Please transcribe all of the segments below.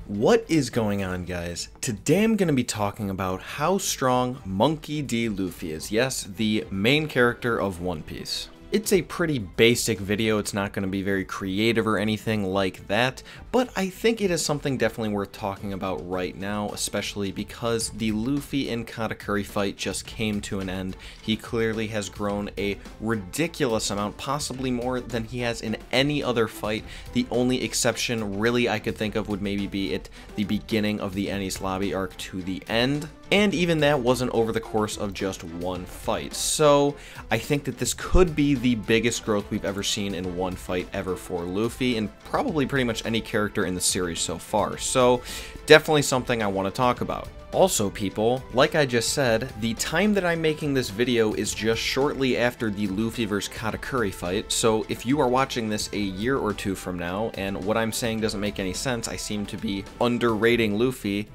What is going on, guys? Today I'm going to be talking about how strong Monkey D. Luffy is. Yes, the main character of One Piece. It's a pretty basic video, it's not going to be very creative or anything like that, but I think it is something definitely worth talking about right now, especially because the Luffy and Katakuri fight just came to an end. He clearly has grown a ridiculous amount, possibly more than he has in any other fight. The only exception really I could think of would maybe be at the beginning of the Enies Lobby arc to the end. And even that wasn't over the course of just one fight. So I think that this could be the biggest growth we've ever seen in one fight ever for Luffy, and probably pretty much any character in the series so far. So definitely something I want to talk about. Also, people, like I just said, the time that I'm making this video is just shortly after the Luffy vs Katakuri fight, so if you are watching this a year or two from now, and what I'm saying doesn't make any sense, I seem to be underrating Luffy,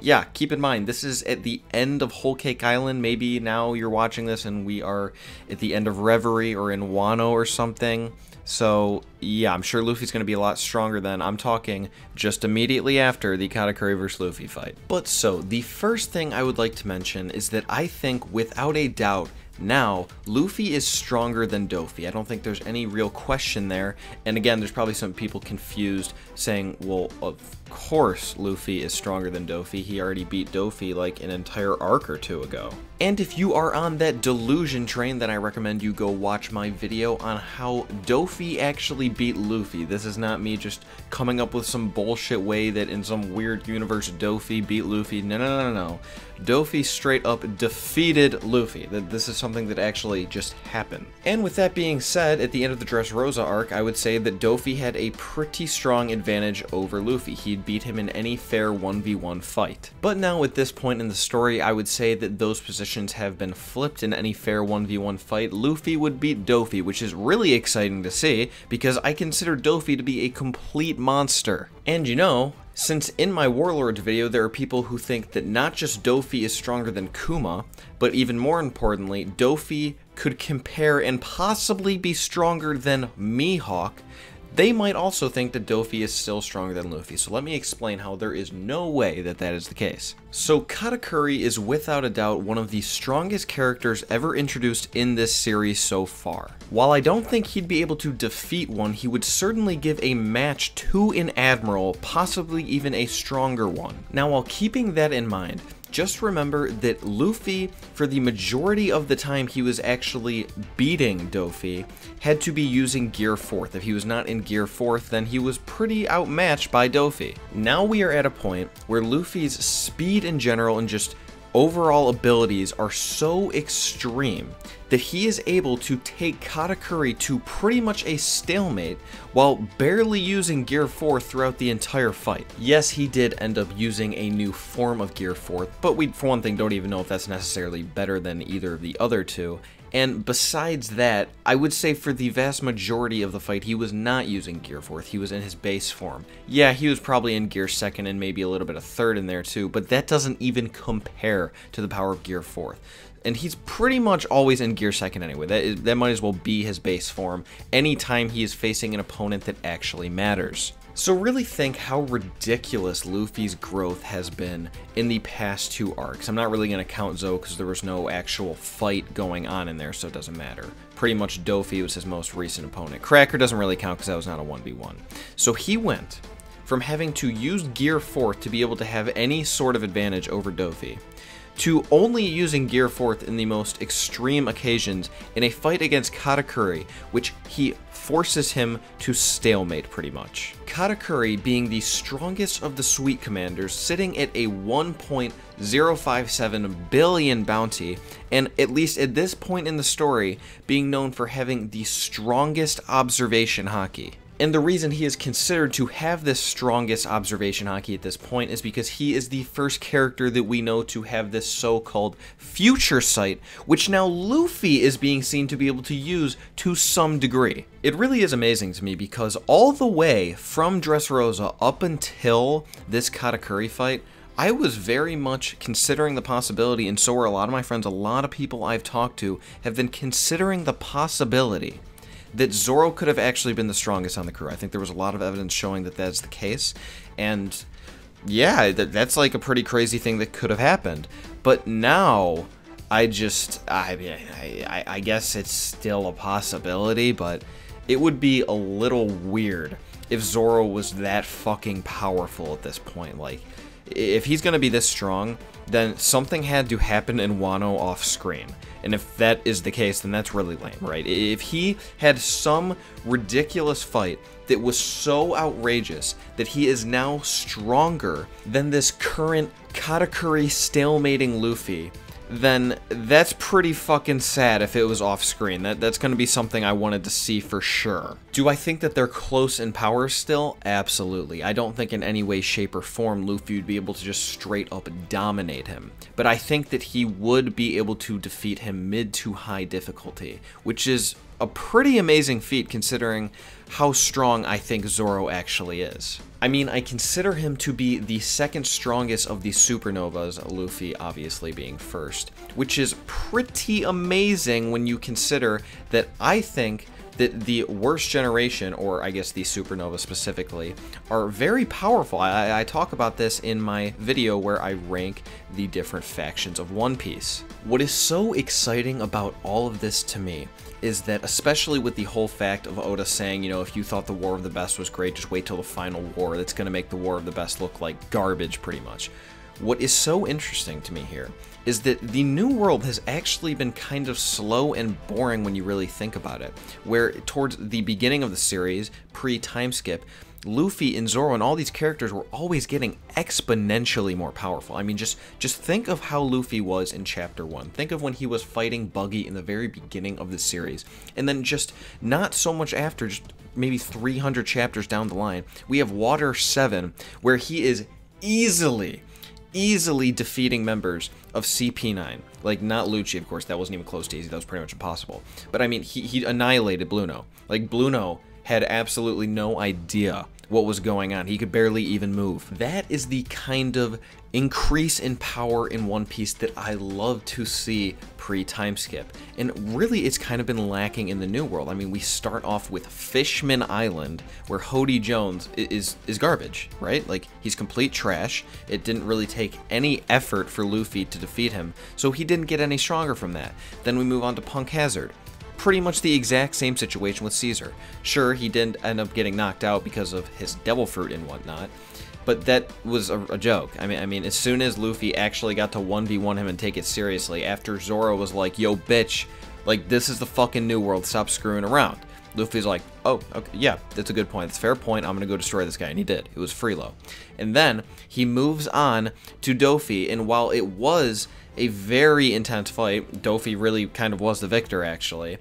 yeah, keep in mind, this is at the end of Whole Cake Island. Maybe now you're watching this and we are at the end of Reverie or in Wano or something. So, yeah, I'm sure Luffy's going to be a lot stronger then. I'm talking just immediately after the Katakuri vs Luffy fight. But so, the first thing I would like to mention is that I think, without a doubt, now, Luffy is stronger than Dofi. I don't think there's any real question there. And again, there's probably some people confused saying, well, of course Luffy is stronger than Dofi. He already beat Dofi like an entire arc or two ago. And if you are on that delusion train, then I recommend you go watch my video on how Dofi actually beat Luffy. This is not me just coming up with some bullshit way that in some weird universe Dofi beat Luffy. No. Dofi straight up defeated Luffy. This is something that actually just happened. And with that being said, at the end of the Dressrosa arc, I would say that Dofi had a pretty strong advantage over Luffy. He'd beat him in any fair 1v1 fight. But now at this point in the story, I would say that those positions have been flipped. In any fair 1v1 fight, Luffy would beat Dofi, which is really exciting to see because I consider Dofi to be a complete monster. And you know, since in my Warlords video there are people who think that not just Dofi is stronger than Kuma, but even more importantly, Dofi could compare and possibly be stronger than Mihawk, they might also think that Dofi is still stronger than Luffy. So let me explain how there is no way that that is the case. So Katakuri is without a doubt one of the strongest characters ever introduced in this series so far. While I don't think he'd be able to defeat one, he would certainly give a match to an admiral, possibly even a stronger one. Now, while keeping that in mind, just remember that Luffy, for the majority of the time he was actually beating Dofi, had to be using Gear 4th. If he was not in Gear 4th, then he was pretty outmatched by Dofi. Now we are at a point where Luffy's speed in general and just overall abilities are so extreme that he is able to take Katakuri to pretty much a stalemate while barely using Gear 4 throughout the entire fight. Yes, he did end up using a new form of Gear 4, but we, for one thing, don't even know if that's necessarily better than either of the other two. And besides that, I would say for the vast majority of the fight, he was not using Gear 4th, he was in his base form. Yeah, he was probably in Gear 2nd and maybe a little bit of 3rd in there too, but that doesn't even compare to the power of Gear 4th. And he's pretty much always in Gear 2nd anyway. That might as well be his base form anytime he is facing an opponent that actually matters. So really think how ridiculous Luffy's growth has been in the past two arcs. I'm not really going to count Zou because there was no actual fight going on in there, so it doesn't matter. Pretty much Dofi was his most recent opponent. Cracker doesn't really count because that was not a 1v1. So he went from having to use Gear 4th to be able to have any sort of advantage over Dofi, to only using Gear 4th in the most extreme occasions in a fight against Katakuri, which he forces him to stalemate pretty much. Katakuri being the strongest of the Sweet Commanders, sitting at a 1.057 billion bounty, and at least at this point in the story, being known for having the strongest observation haki. And the reason he is considered to have this strongest observation haki at this point is because he is the first character that we know to have this so-called future sight, which now Luffy is being seen to be able to use to some degree. It really is amazing to me because all the way from Dressrosa up until this Katakuri fight, I was very much considering the possibility, and so are a lot of my friends, a lot of people I've talked to have been considering the possibility that Zoro could have actually been the strongest on the crew. I think there was a lot of evidence showing that that's the case, and yeah, that's like a pretty crazy thing that could have happened. But now, I guess it's still a possibility, but it would be a little weird if Zoro was that fucking powerful at this point. Like, if he's gonna be this strong, then something had to happen in Wano off screen. And if that is the case, then that's really lame, right? If he had some ridiculous fight that was so outrageous that he is now stronger than this current Katakuri stalemating Luffy, then that's pretty fucking sad if it was off screen. That's going to be something I wanted to see for sure. Do I think that they're close in power still? Absolutely. I don't think in any way, shape, or form Luffy would be able to just straight up dominate him. But I think that he would be able to defeat him mid to high difficulty, which is a pretty amazing feat considering how strong I think Zoro actually is. I mean, I consider him to be the second strongest of the supernovas, Luffy obviously being first, which is pretty amazing when you consider that I think that the worst generation, or I guess the supernova specifically, are very powerful. I talk about this in my video where I rank the different factions of One Piece. What is so exciting about all of this to me is that, especially with the whole fact of Oda saying, you know, if you thought the War of the Best was great, just wait till the final war, that's going to make the War of the Best look like garbage pretty much. What is so interesting to me here is that the New World has actually been kind of slow and boring when you really think about it, where towards the beginning of the series, pre-time skip, Luffy and Zoro and all these characters were always getting exponentially more powerful. I mean, just think of how Luffy was in Chapter 1. Think of when he was fighting Buggy in the very beginning of the series. And then just not so much after, just maybe 300 chapters down the line, we have Water 7, where he is easily defeating members of CP9. Like, not Lucci, of course, that wasn't even close to easy, that was pretty much impossible. But I mean, he annihilated Bluno. Like, Bluno had absolutely no idea what was going on. He could barely even move. That is the kind of increase in power in One Piece that I love to see pre-time skip. And really, it's kind of been lacking in the New World. I mean, we start off with Fishman Island, where Hody Jones is garbage, right? Like, he's complete trash. It didn't really take any effort for Luffy to defeat him, so he didn't get any stronger from that. Then we move on to Punk Hazard. Pretty much the exact same situation with Caesar. Sure, he didn't end up getting knocked out because of his devil fruit and whatnot, but that was a joke. I mean, as soon as Luffy actually got to 1v1 him and take it seriously, after Zoro was like, yo, bitch, like, this is the fucking New World, stop screwing around. Luffy's like, oh, okay, yeah, that's a good point. That's a fair point. I'm going to go destroy this guy. And he did. It was Freelo. And then he moves on to Dofi, and while it was a very intense fight, Dofi really kind of was the victor, actually,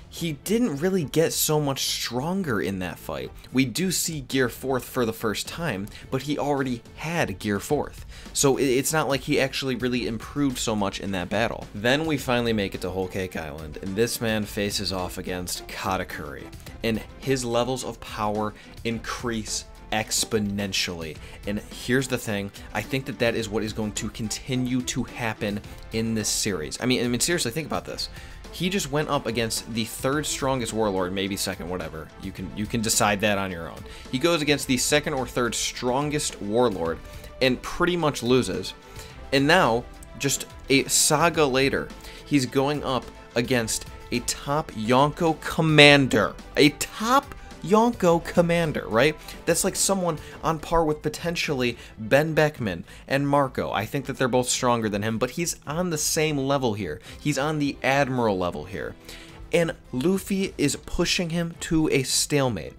he didn't really get so much stronger in that fight. We do see Gear 4th for the first time, but he already had Gear 4th. So it's not like he actually really improved so much in that battle. Then we finally make it to Whole Cake Island, and this man faces off against Katakuri, and his levels of power increase exponentially. And here's the thing, I think that that is what is going to continue to happen in this series. I mean, seriously, think about this. He just went up against the third strongest warlord, maybe second, whatever. You can decide that on your own. He goes against the second or third strongest warlord and pretty much loses. And now, just a saga later, he's going up against a top Yonko commander. A top Yonko commander, right? That's like someone on par with potentially Ben Beckman and Marco. I think that they're both stronger than him, but he's on the same level here. He's on the Admiral level here. And Luffy is pushing him to a stalemate.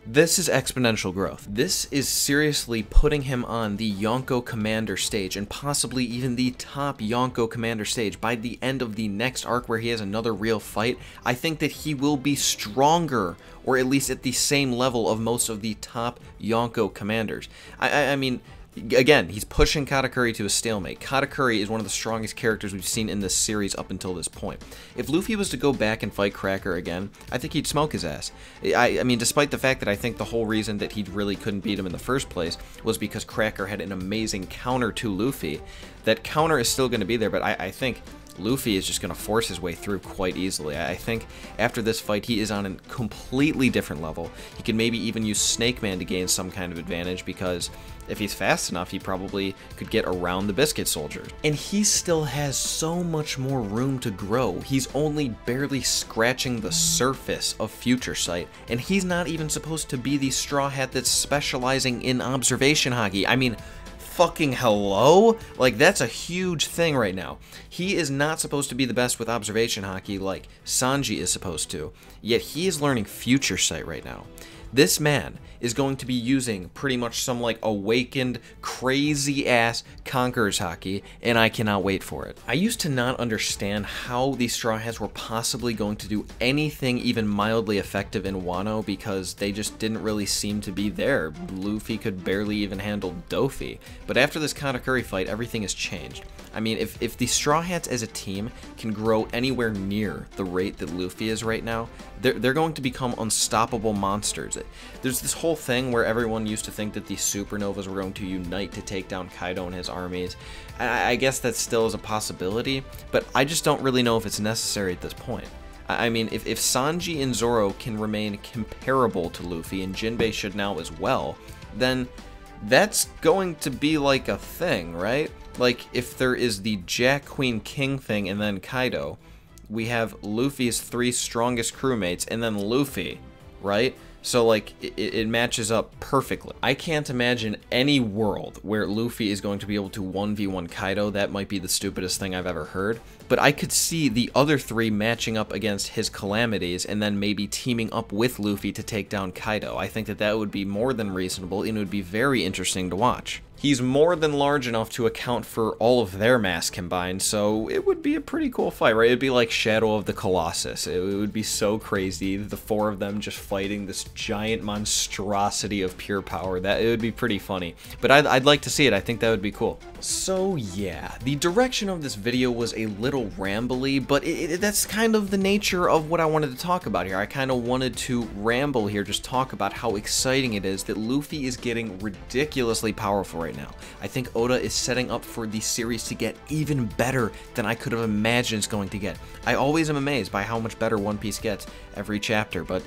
This is exponential growth. This is seriously putting him on the Yonko Commander stage, and possibly even the top Yonko Commander stage. By the end of the next arc where he has another real fight, I think that he will be stronger, or at least at the same level of most of the top Yonko Commanders. I mean, again, he's pushing Katakuri to a stalemate. Katakuri is one of the strongest characters we've seen in this series up until this point. If Luffy was to go back and fight Cracker again, I think he'd smoke his ass. I mean, despite the fact that I think the whole reason that he really couldn't beat him in the first place was because Cracker had an amazing counter to Luffy. That counter is still going to be there, but I think Luffy is just going to force his way through quite easily. I think after this fight, he is on a completely different level. He can maybe even use Snake Man to gain some kind of advantage, because if he's fast enough, he probably could get around the Biscuit Soldiers. And he still has so much more room to grow. He's only barely scratching the surface of Future Sight, and he's not even supposed to be the Straw Hat that's specializing in observation Haki. I mean, fucking hello? Like, that's a huge thing right now. He is not supposed to be the best with observation Haki like Sanji is supposed to, yet he is learning Future Sight right now. This man is going to be using pretty much some like awakened crazy ass Conqueror's Haki, and I cannot wait for it. I used to not understand how these Straw Hats were possibly going to do anything even mildly effective in Wano, because they just didn't really seem to be there. Luffy could barely even handle Dofi. But after this Katakuri fight, everything has changed. I mean, if the Straw Hats as a team can grow anywhere near the rate that Luffy is right now, they're going to become unstoppable monsters. There's this whole thing where everyone used to think that the supernovas were going to unite to take down Kaido and his armies. I guess that still is a possibility, but I just don't really know if it's necessary at this point. I mean, if Sanji and Zoro can remain comparable to Luffy, and Jinbei should now as well, then that's going to be like a thing, right? Like, if there is the Jack, Queen, King thing and then Kaido, we have Luffy's 3 strongest crewmates and then Luffy, right? So, like, it matches up perfectly. I can't imagine any world where Luffy is going to be able to 1v1 Kaido. That might be the stupidest thing I've ever heard. But I could see the other 3 matching up against his calamities and then maybe teaming up with Luffy to take down Kaido. I think that that would be more than reasonable, and it would be very interesting to watch. He's more than large enough to account for all of their mass combined, so it would be a pretty cool fight, right? It would be like Shadow of the Colossus. It would be so crazy, the 4 of them just fighting this giant monstrosity of pure power. That it would be pretty funny. But I'd like to see it. I think that would be cool. So yeah, the direction of this video was a little rambly, but that's kind of the nature of what I wanted to talk about here. I kind of wanted to ramble here, just talk about how exciting it is that Luffy is getting ridiculously powerful right now. I think Oda is setting up for the series to get even better than I could have imagined it's going to get. I always am amazed by how much better One Piece gets every chapter, but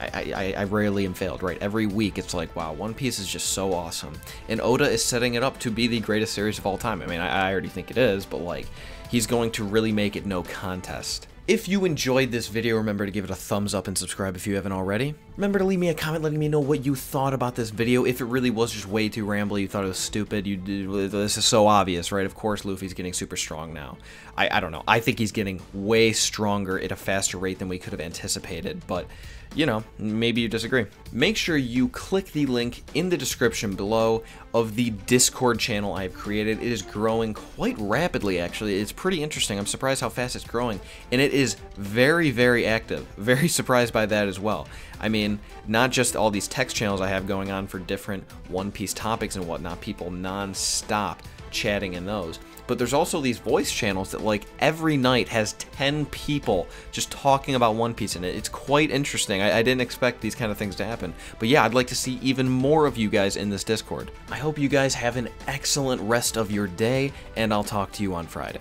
I rarely am failed, right? Every week it's like, wow, One Piece is just so awesome. And Oda is setting it up to be the greatest series of all time. I mean, I already think it is, but like, he's going to really make it no contest. If you enjoyed this video, remember to give it a thumbs up and subscribe if you haven't already. Remember to leave me a comment letting me know what you thought about this video. If it really was just way too rambly, you thought it was stupid, this is so obvious, right? Of course Luffy's getting super strong now. I don't know. I think he's getting way stronger at a faster rate than we could have anticipated, but you know, maybe you disagree. Make sure you click the link in the description below of the Discord channel I've created. It is growing quite rapidly, actually. It's pretty interesting. I'm surprised how fast it's growing, and it is very, very active. Very surprised by that as well. I mean, not just all these text channels I have going on for different One Piece topics and whatnot, people non-stop chatting in those, but there's also these voice channels that like every night has 10 people just talking about One Piece in it. It's quite interesting. I didn't expect these kind of things to happen, but yeah, I'd like to see even more of you guys in this Discord. I hope you guys have an excellent rest of your day, and I'll talk to you on Friday.